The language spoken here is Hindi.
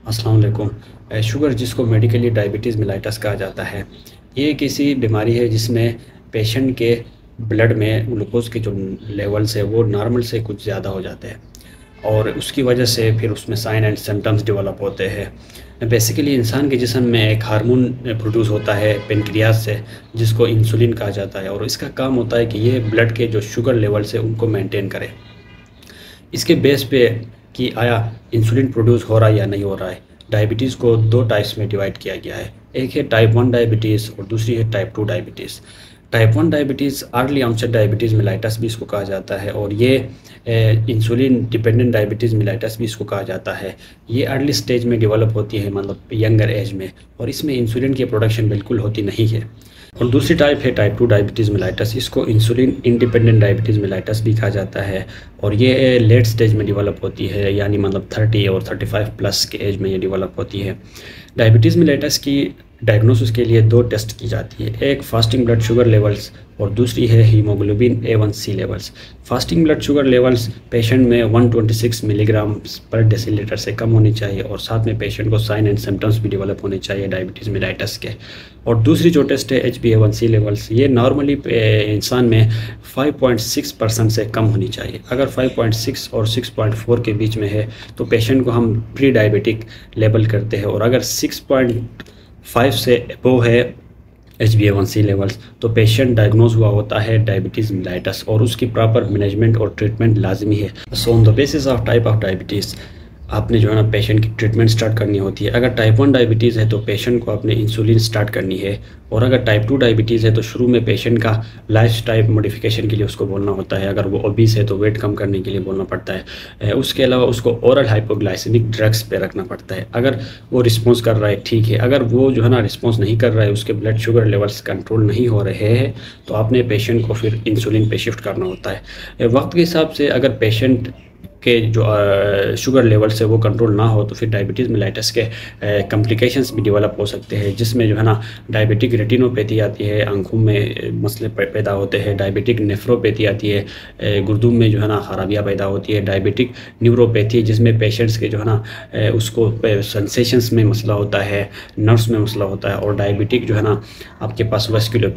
अस्सलाम वालेकुम। शुगर जिसको मेडिकली डायबिटीज़ मेलाइटस कहा जाता है, ये किसी बीमारी है जिसमें पेशेंट के ब्लड में ग्लूकोज़ के जो लेवल्स है वो नॉर्मल से कुछ ज़्यादा हो जाते हैं और उसकी वजह से फिर उसमें साइन एंड सिम्टम्स डेवलप होते हैं। बेसिकली इंसान के जिस्म में एक हार्मोन प्रोड्यूस होता है पेनक्रियाज से, जिसको इंसुलिन कहा जाता है और इसका काम होता है कि ये ब्लड के जो शुगर लेवल्स है उनको मेंटेन करे। इसके बेस पे कि आया इंसुलिन प्रोड्यूस हो रहा है या नहीं हो रहा है। डायबिटीज़ को दो टाइप्स में डिवाइड किया गया है, एक है टाइप 1 डायबिटीज़ और दूसरी है type 2 diabetes. Type 1 diabetes early onset diabetes mellitus भी इसको कहा जाता है और ये इंसुलिन डिपेंडेंट डायबिटीज़ मेलाइटस भी इसको कहा जाता है। ये अर्ली स्टेज में डेवलप होती है, मतलब यंगर एज में, और इसमें इंसुलिन की प्रोडक्शन बिल्कुल होती नहीं है। और दूसरी टाइप है टाइप 2 डायबिटीज़ मेलाइटस, इसको इंसुलिन इंडिपेंडेंट डायबिटीज़ मेलाइटस भी कहा जाता है और ये लेट स्टेज में डेवलप होती है, यानी मतलब 30 और 35 प्लस के एज में ये डेवलप होती है। डायबिटीज़ मेलाइटस की डायग्नोसिस के लिए दो टेस्ट की जाती है, एक फास्टिंग ब्लड शुगर लेवल्स और दूसरी है haemoglobin A1C levels. Fasting blood sugar levels patient में 126 मिलीग्राम पर डेसीलीटर से कम होनी चाहिए और साथ में पेशेंट को साइन एंड सिम्टम्स भी डेवलप होने चाहिए डायबिटीज़ मेलाइटस के। और दूसरी जो टेस्ट है HbA1c लेवल्स, ये नॉर्मली इंसान में 5.6% से कम होनी चाहिए। अगर 5.6 और 6.4 के बीच में है तो पेशेंट को हम प्री डायबिटिक लेबल करते हैं, और अगर 6.5 से अबव है HbA1c लेवल्स तो पेशेंट डायग्नोज हुआ होता है डायबिटीज़ मेलाइटस और उसकी प्रॉपर मैनेजमेंट और ट्रीटमेंट लाजमी है। So on the basis of type of diabetes आपने जो है ना पेशेंट की ट्रीटमेंट स्टार्ट करनी होती है। अगर टाइप 1 डायबिटीज़ है तो पेशेंट को अपने इंसुलिन स्टार्ट करनी है, और अगर टाइप 2 डायबिटीज़ है तो शुरू में पेशेंट का लाइफ स्टाइल मॉडिफिकेशन के लिए उसको बोलना होता है। अगर वो ओबीस है तो वेट कम करने के लिए बोलना पड़ता है। उसके अलावा उसको ओरल हाइपोग्लाइसेमिक ड्रग्स पे रखना पड़ता है। अगर वो रिस्पॉन्स कर रहा है ठीक है, अगर वो जो है ना रिस्पॉन्स नहीं कर रहा है, उसके ब्लड शुगर लेवल्स कंट्रोल नहीं हो रहे हैं, तो आपने पेशेंट को फिर इंसुलिन पे शिफ्ट करना होता है। वक्त के हिसाब से अगर पेशेंट के जो शुगर लेवल से वो कंट्रोल ना हो तो फिर डायबिटीज़ मेलाइटस के कॉम्प्लिकेशंस भी डेवलप हो सकते हैं, जिसमें जो है ना डायबिटिक रेटिनोपैथी आती है, आंखों में मसले पैदा होते हैं, डायबिटिक नेफ्रोपैथी आती है, गुर्दों में जो है ना खराबियाँ पैदा होती है, डायबिटिक न्यूरोपैथी जिसमें पेशेंट्स के जो है ना उसको सेंसेशंस में मसला होता है, नर्व्स में मसला होता है, और डायबिटिक जो है ना आपके पास वस्कुलर